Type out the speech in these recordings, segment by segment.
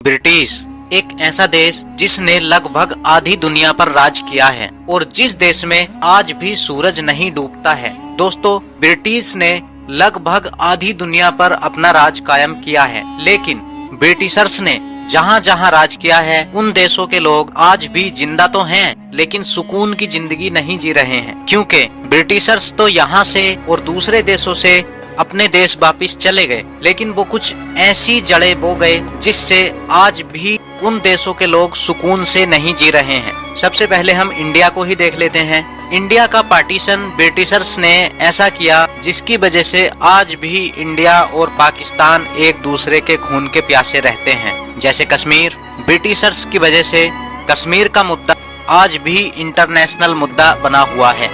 British एक ऐसा देश जिसने लगभग आधी दुनिया पर राज किया है और जिस देश में आज भी सूरज नहीं डूबता है। दोस्तों, ब्रिटिश ने लगभग आधी दुनिया पर अपना राज कायम किया है, लेकिन ब्रिटिशर्स ने जहाँ जहाँ राज किया है उन देशों के लोग आज भी जिंदा तो हैं, लेकिन सुकून की जिंदगी नहीं जी रहे हैं, क्योंकि ब्रिटिशर्स तो यहाँ से और दूसरे देशों से अपने देश वापिस चले गए, लेकिन वो कुछ ऐसी जड़ें बो गए जिससे आज भी उन देशों के लोग सुकून से नहीं जी रहे हैं। सबसे पहले हम इंडिया को ही देख लेते हैं। इंडिया का पार्टीशन ब्रिटिशर्स ने ऐसा किया जिसकी वजह से आज भी इंडिया और पाकिस्तान एक दूसरे के खून के प्यासे रहते हैं। जैसे कश्मीर, ब्रिटिशर्स की वजह से कश्मीर का मुद्दा आज भी इंटरनेशनल मुद्दा बना हुआ है।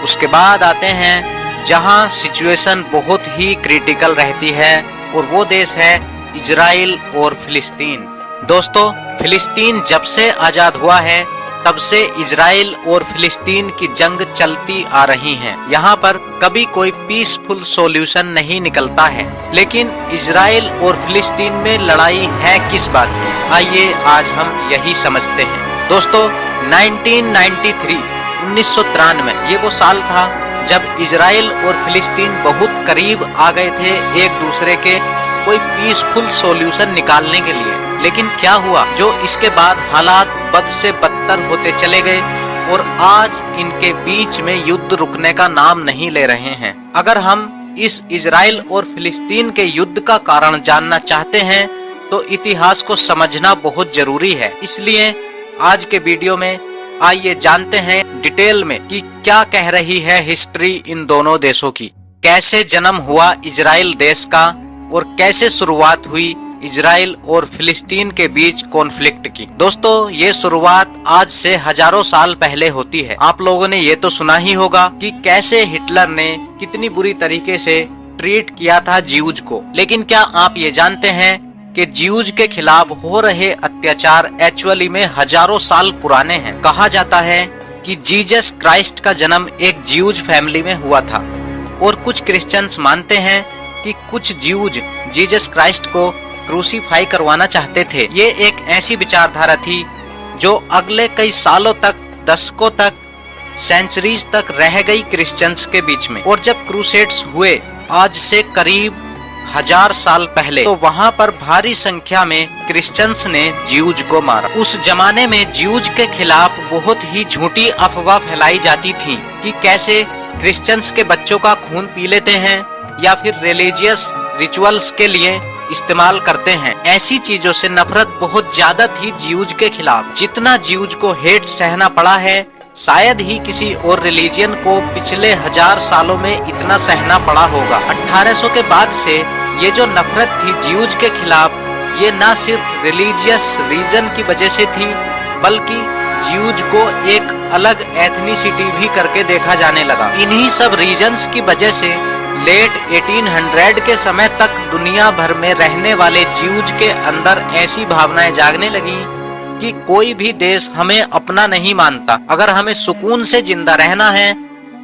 उसके बाद आते हैं जहां सिचुएशन बहुत ही क्रिटिकल रहती है, और वो देश है इजराइल और फिलिस्तीन। दोस्तों, फिलिस्तीन जब से आजाद हुआ है तब से इजराइल और फिलिस्तीन की जंग चलती आ रही है। यहाँ पर कभी कोई पीसफुल सॉल्यूशन नहीं निकलता है, लेकिन इजराइल और फिलिस्तीन में लड़ाई है किस बात की? आइए आज हम यही समझते हैं। दोस्तों, 1993 ये वो साल था जब इजराइल और फिलिस्तीन बहुत करीब आ गए थे एक दूसरे के कोई पीसफुल सॉल्यूशन निकालने के लिए। लेकिन क्या हुआ, जो इसके बाद हालात बद से बदतर होते चले गए और आज इनके बीच में युद्ध रुकने का नाम नहीं ले रहे हैं। अगर हम इस इजराइल और फिलिस्तीन के युद्ध का कारण जानना चाहते हैं तो इतिहास को समझना बहुत जरूरी है। इसलिए आज के वीडियो में आइए जानते हैं डिटेल में कि क्या कह रही है हिस्ट्री इन दोनों देशों की, कैसे जन्म हुआ इजराइल देश का और कैसे शुरुआत हुई इजराइल और फिलिस्तीन के बीच कॉन्फ्लिक्ट की। दोस्तों, ये शुरुआत आज से हजारों साल पहले होती है। आप लोगों ने ये तो सुना ही होगा कि कैसे हिटलर ने कितनी बुरी तरीके से ट्रीट किया था ज्यूज को। लेकिन क्या आप ये जानते हैं कि ज्यूज के खिलाफ हो रहे अत्याचार एक्चुअली में हजारों साल पुराने हैं। कहा जाता है कि जीसस क्राइस्ट का जन्म एक ज्यूज फैमिली में हुआ था, और कुछ क्रिश्चियंस मानते हैं कि कुछ ज्यूज जीसस क्राइस्ट को क्रूसीफाई करवाना चाहते थे। ये एक ऐसी विचारधारा थी जो अगले कई सालों तक, दशकों तक, सेंचुरीज तक रह गई क्रिश्चियंस के बीच में। और जब क्रूसेड्स हुए आज से करीब 1000 साल पहले, तो वहाँ पर भारी संख्या में क्रिश्चियंस ने ज्यूज को मारा। उस जमाने में ज्यूज के खिलाफ बहुत ही झूठी अफवाह फैलाई जाती थी कि कैसे क्रिश्चियंस के बच्चों का खून पी लेते हैं या फिर रिलीजियस रिचुअल्स के लिए इस्तेमाल करते हैं। ऐसी चीजों से नफरत बहुत ज्यादा थी ज्यूज के खिलाफ। जितना ज्यूज को हेट सहना पड़ा है, शायद ही किसी और रिलीजियन को पिछले 1000 सालों में इतना सहना पड़ा होगा। 1800 के बाद से ये जो नफरत थी ज्यूज के खिलाफ, ये ना सिर्फ रिलीजियस रीजन की वजह से थी, बल्कि ज्यूज को एक अलग एथनिसिटी भी करके देखा जाने लगा। इन्हीं सब रीजन्स की वजह से लेट 1800 के समय तक दुनिया भर में रहने वाले ज्यूज के अंदर ऐसी भावनाएं जागने लगी कि कोई भी देश हमें अपना नहीं मानता। अगर हमें सुकून से जिंदा रहना है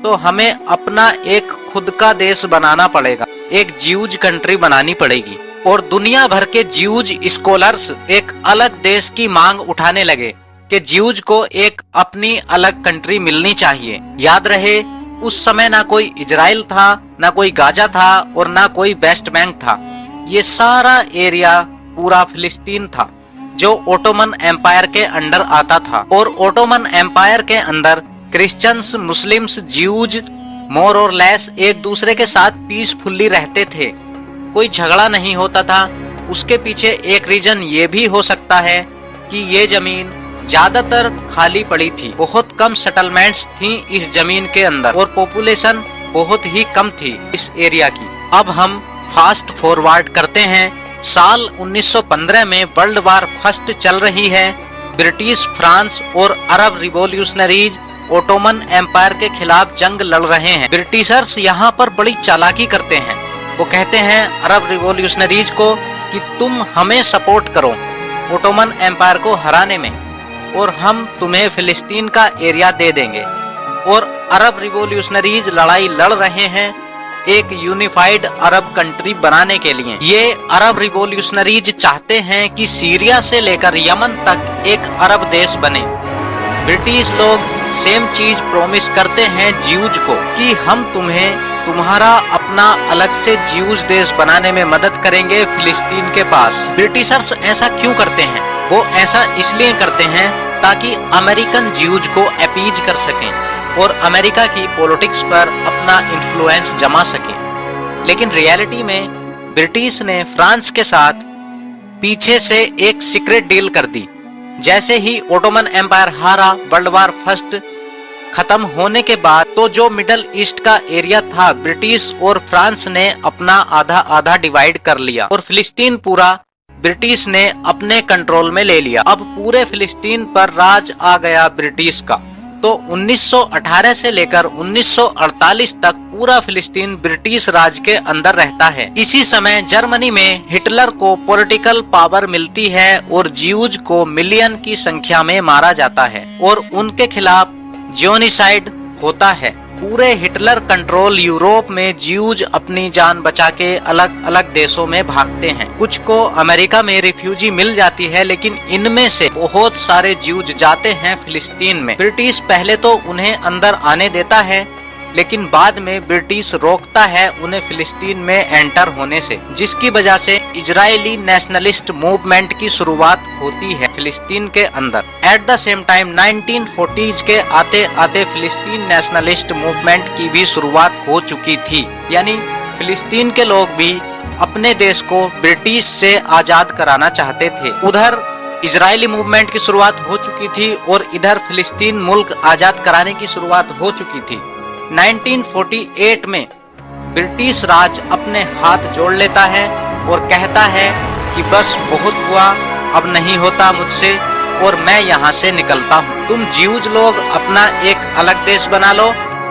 तो हमें अपना एक खुद का देश बनाना पड़ेगा, एक ज्यूज कंट्री बनानी पड़ेगी। और दुनिया भर के ज्यूज स्कॉलर्स एक अलग देश की मांग उठाने लगे कि ज्यूज को एक अपनी अलग कंट्री मिलनी चाहिए। याद रहे, उस समय ना कोई इजराइल था, ना कोई गाजा था और ना कोई वेस्ट बैंक था। ये सारा एरिया पूरा फिलिस्तीन था जो ओटोमन एम्पायर के अंडर आता था। और ओटोमन एम्पायर के अंदर क्रिश्चियंस, मुस्लिम्स, ज्यूज मोर और लेस एक दूसरे के साथ पीसफुली रहते थे, कोई झगड़ा नहीं होता था। उसके पीछे एक रीजन ये भी हो सकता है कि ये जमीन ज्यादातर खाली पड़ी थी, बहुत कम सेटलमेंट्स थी इस जमीन के अंदर और पॉपुलेशन बहुत ही कम थी इस एरिया की। अब हम फास्ट फॉरवर्ड करते हैं, साल 1915 में वर्ल्ड वार फर्स्ट चल रही है। ब्रिटिश, फ्रांस और अरब रिवॉल्यूशनरीज ओटोमन एम्पायर के खिलाफ जंग लड़ रहे हैं। ब्रिटिशर्स यहाँ पर बड़ी चालाकी करते हैं। वो कहते हैं अरब रिवॉल्यूशनरीज को कि तुम हमें सपोर्ट करो ओटोमन एम्पायर को हराने में, और हम तुम्हें फिलिस्तीन का एरिया दे देंगे। और अरब रिवॉल्यूशनरीज लड़ाई लड़ रहे हैं एक यूनिफाइड अरब कंट्री बनाने के लिए। ये अरब रिवॉल्यूशनरीज चाहते हैं कि सीरिया से लेकर यमन तक एक अरब देश बने। ब्रिटिश लोग सेम चीज प्रॉमिस करते हैं ज्यूज को कि हम तुम्हारा अपना अलग से ज्यूज देश बनाने में मदद करेंगे फिलिस्तीन के पास। ब्रिटिशर्स ऐसा क्यों करते हैं? वो ऐसा इसलिए करते हैं ताकि अमेरिकन ज्यूज को अपीज कर सकें और अमेरिका की पॉलिटिक्स पर अपना इन्फ्लुएंस जमा सकें। लेकिन रियलिटी में ब्रिटिश ने फ्रांस के साथ पीछे से एक सीक्रेट डील कर दी। जैसे ही ओटोमन एम्पायर हारा, वर्ल्ड वार फर्स्ट खत्म होने के बाद तो जो मिडल ईस्ट का एरिया था ब्रिटिश और फ्रांस ने अपना आधा आधा डिवाइड कर लिया और फिलिस्तीन पूरा ब्रिटिश ने अपने कंट्रोल में ले लिया। अब पूरे फिलिस्तीन पर राज आ गया ब्रिटिश का। तो 1918 से लेकर 1948 तक पूरा फिलिस्तीन ब्रिटिश राज के अंदर रहता है। इसी समय जर्मनी में हिटलर को पॉलिटिकल पावर मिलती है और ज्यूज को मिलियन की संख्या में मारा जाता है और उनके खिलाफ जियोनिसाइड होता है। पूरे हिटलर कंट्रोल यूरोप में ज्यूज अपनी जान बचा के अलग अलग देशों में भागते हैं। कुछ को अमेरिका में रिफ्यूजी मिल जाती है, लेकिन इनमें से बहुत सारे ज्यूज जाते हैं फिलिस्तीन में। ब्रिटिश पहले तो उन्हें अंदर आने देता है, लेकिन बाद में ब्रिटिश रोकता है उन्हें फिलिस्तीन में एंटर होने से, जिसकी वजह से इजरायली नेशनलिस्ट मूवमेंट की शुरुआत होती है फिलिस्तीन के अंदर। At the same time 1940s के आते आते फिलिस्तीन नेशनलिस्ट मूवमेंट की भी शुरुआत हो चुकी थी। यानी फिलिस्तीन के लोग भी अपने देश को ब्रिटिश से आजाद कराना चाहते थे। उधर इजरायली मूवमेंट की शुरुआत हो चुकी थी और इधर फिलिस्तीन मुल्क आजाद कराने की शुरुआत हो चुकी थी। 1948 में ब्रिटिश राज अपने हाथ जोड़ लेता है और कहता है कि बस बहुत हुआ, अब नहीं होता मुझसे और मैं यहाँ से निकलता हूँ। तुम ज्यूज लोग अपना एक अलग देश बना लो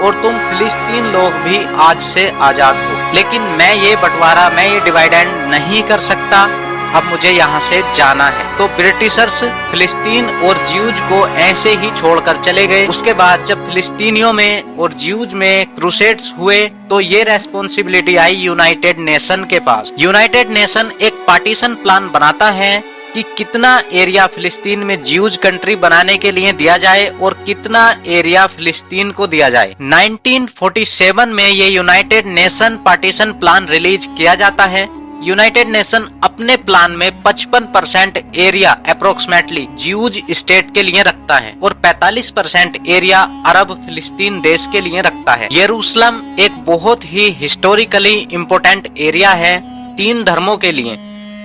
और तुम फिलिस्तीन लोग भी आज से आजाद हो, लेकिन मैं ये बंटवारा, मैं ये डिवाइडेंड नहीं कर सकता, अब मुझे यहाँ से जाना है। तो ब्रिटिशर्स फिलिस्तीन और ज्यूज को ऐसे ही छोड़कर चले गए। उसके बाद जब फिलिस्तीनियों में और ज्यूज में क्रूसेड्स हुए तो ये रेस्पॉन्सिबिलिटी आई यूनाइटेड नेशन के पास। यूनाइटेड नेशन एक पार्टीशन प्लान बनाता है कि कितना एरिया फिलिस्तीन में ज्यूज कंट्री बनाने के लिए दिया जाए और कितना एरिया फिलिस्तीन को दिया जाए। 1947 में ये United nation partition plan release किया जाता है। यूनाइटेड नेशन अपने प्लान में 55% एरिया अप्रोक्सीमेटली ज्यूज स्टेट के लिए रखता है और 45% एरिया अरब फिलिस्तीन देश के लिए रखता है। यरूशलेम एक बहुत ही हिस्टोरिकली इम्पोर्टेंट एरिया है 3 धर्मों के लिए,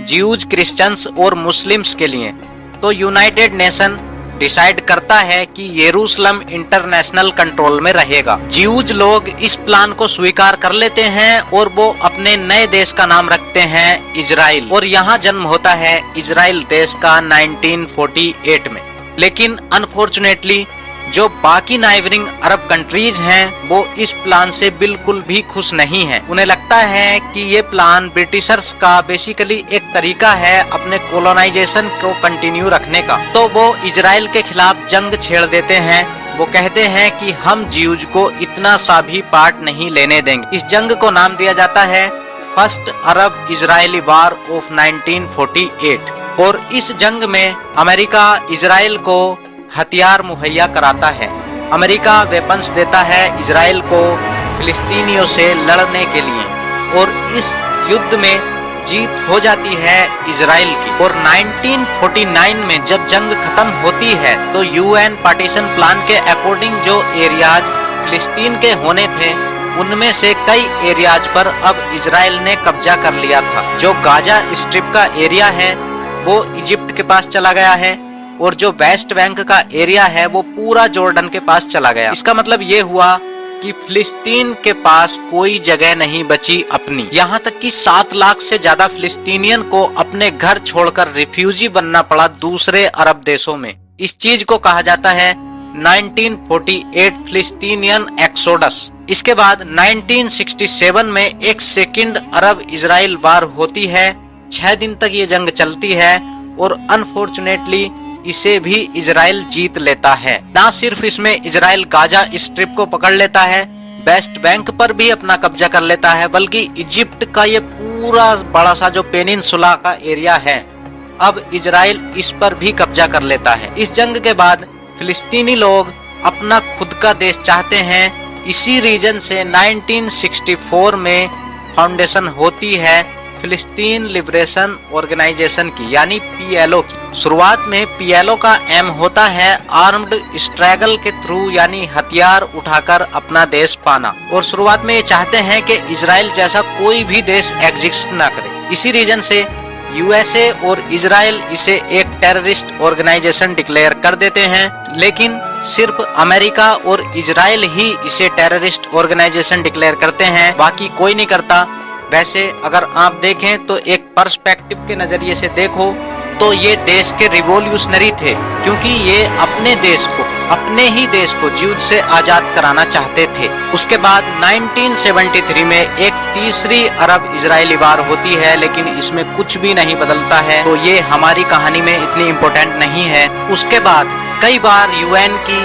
ज्यूज, क्रिश्चियंस और मुस्लिम्स के लिए। तो यूनाइटेड नेशन डिसाइड करता है कि यरूशलेम इंटरनेशनल कंट्रोल में रहेगा। ज्यूज लोग इस प्लान को स्वीकार कर लेते हैं और वो अपने नए देश का नाम रखते हैं इजराइल और यहाँ जन्म होता है इजराइल देश का 1948 में। लेकिन अनफॉर्चुनेटली जो बाकी नाइबरिंग अरब कंट्रीज हैं वो इस प्लान से बिल्कुल भी खुश नहीं है। उन्हें लगता है कि ये प्लान ब्रिटिशर्स का बेसिकली एक तरीका है अपने कोलोनाइजेशन को कंटिन्यू रखने का। तो वो इजराइल के खिलाफ जंग छेड़ देते हैं। वो कहते हैं कि हम ज्यूज को इतना सा भी पार्ट नहीं लेने देंगे। इस जंग को नाम दिया जाता है first Arab Israeli war of 1948 और इस जंग में अमेरिका इजराइल को हथियार मुहैया कराता है। अमेरिका वेपन्स देता है इजराइल को फिलिस्तीनियों से लड़ने के लिए और इस युद्ध में जीत हो जाती है इजराइल की। और 1949 में जब जंग खत्म होती है तो यूएन पार्टीशन प्लान के अकॉर्डिंग जो एरियाज फिलिस्तीन के होने थे उनमें से कई एरियाज पर अब इजराइल ने कब्जा कर लिया था। जो गाजा स्ट्रिप का एरिया है वो इजिप्ट के पास चला गया है और जो वेस्ट बैंक का एरिया है वो पूरा जॉर्डन के पास चला गया। इसका मतलब ये हुआ कि फिलिस्तीन के पास कोई जगह नहीं बची अपनी। यहाँ तक कि 7 लाख से ज्यादा फिलिस्तीनियन को अपने घर छोड़कर रिफ्यूजी बनना पड़ा दूसरे अरब देशों में। इस चीज को कहा जाता है 1948 फिलिस्तीनियन एक्सोडस। इसके बाद 1967 में एक सेकंड अरब इजराइल वार होती है। 6 दिन तक ये जंग चलती है और अनफॉर्चुनेटली इसे भी इजराइल जीत लेता है। ना सिर्फ इसमें इजराइल गाजा स्ट्रिप को पकड़ लेता है वेस्ट बैंक पर भी अपना कब्जा कर लेता है, बल्कि इजिप्ट का ये पूरा बड़ा सा जो पेनिनसुला का एरिया है, अब इजराइल इस पर भी कब्जा कर लेता है। इस जंग के बाद फिलिस्तीनी लोग अपना खुद का देश चाहते हैं। इसी रीजन से 1964 में फाउंडेशन होती है फिलिस्तीन लिबरेशन ऑर्गेनाइजेशन की, यानी पीएलओ की। शुरुआत में पीएलओ का एम होता है आर्म्ड स्ट्रगल के थ्रू, यानी हथियार उठाकर अपना देश पाना। और शुरुआत में ये चाहते हैं कि इजराइल जैसा कोई भी देश एग्जिस्ट ना करे। इसी रीजन से यूएसए और इजराइल इसे एक टेररिस्ट ऑर्गेनाइजेशन डिक्लेयर कर देते हैं, लेकिन सिर्फ अमेरिका और इजराइल ही इसे टेररिस्ट ऑर्गेनाइजेशन डिक्लेयर करते हैं, बाकी कोई नहीं करता। वैसे अगर आप देखें तो एक पर्सपेक्टिव के नजरिए से देखो तो ये देश के रिवॉल्यूशनरी थे, क्योंकि ये अपने देश को, अपने ही देश को युद्ध से आजाद कराना चाहते थे। उसके बाद 1973 में एक तीसरी अरब इजरायली वार होती है, लेकिन इसमें कुछ भी नहीं बदलता है, तो ये हमारी कहानी में इतनी इम्पोर्टेंट नहीं है। उसके बाद कई बार यूएन की,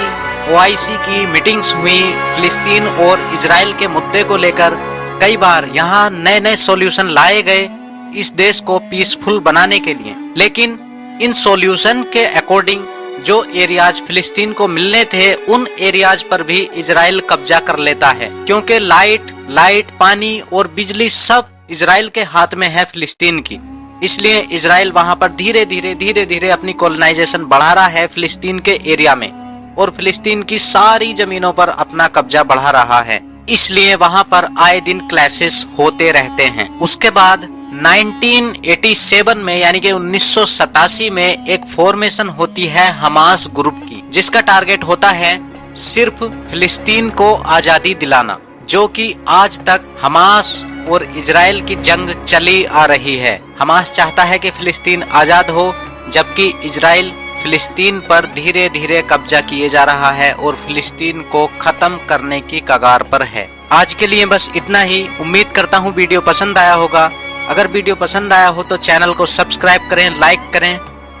ओआईसी की मीटिंग्स हुई फिलिस्तीन और इजराइल के मुद्दे को लेकर। कई बार यहाँ नए नए सॉल्यूशन लाए गए इस देश को पीसफुल बनाने के लिए, लेकिन इन सॉल्यूशन के अकॉर्डिंग जो एरियाज फिलिस्तीन को मिलने थे, उन एरियाज पर भी इजराइल कब्जा कर लेता है, क्योंकि लाइट, पानी और बिजली सब इजराइल के हाथ में है फिलिस्तीन की। इसलिए इजराइल वहां पर धीरे धीरे अपनी कॉलोनाइजेशन बढ़ा रहा है फिलिस्तीन के एरिया में, और फिलिस्तीन की सारी जमीनों पर अपना कब्जा बढ़ा रहा है। इसलिए वहां पर आए दिन क्लैशेस होते रहते हैं। उसके बाद 1987 में, यानी कि 1987 में एक फॉर्मेशन होती है हमास ग्रुप की, जिसका टारगेट होता है सिर्फ फिलिस्तीन को आजादी दिलाना, जो कि आज तक हमास और इजराइल की जंग चली आ रही है। हमास चाहता है कि फिलिस्तीन आजाद हो, जबकि इजराइल फिलिस्तीन पर धीरे धीरे कब्जा किए जा रहा है और फिलिस्तीन को खत्म करने की कगार पर है। आज के लिए बस इतना ही। उम्मीद करता हूँ वीडियो पसंद आया होगा। अगर वीडियो पसंद आया हो तो चैनल को सब्सक्राइब करें, लाइक करें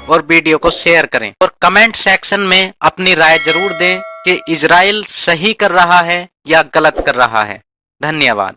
और वीडियो को शेयर करें, और कमेंट सेक्शन में अपनी राय जरूर दें कि इजराइल सही कर रहा है या गलत कर रहा है। धन्यवाद।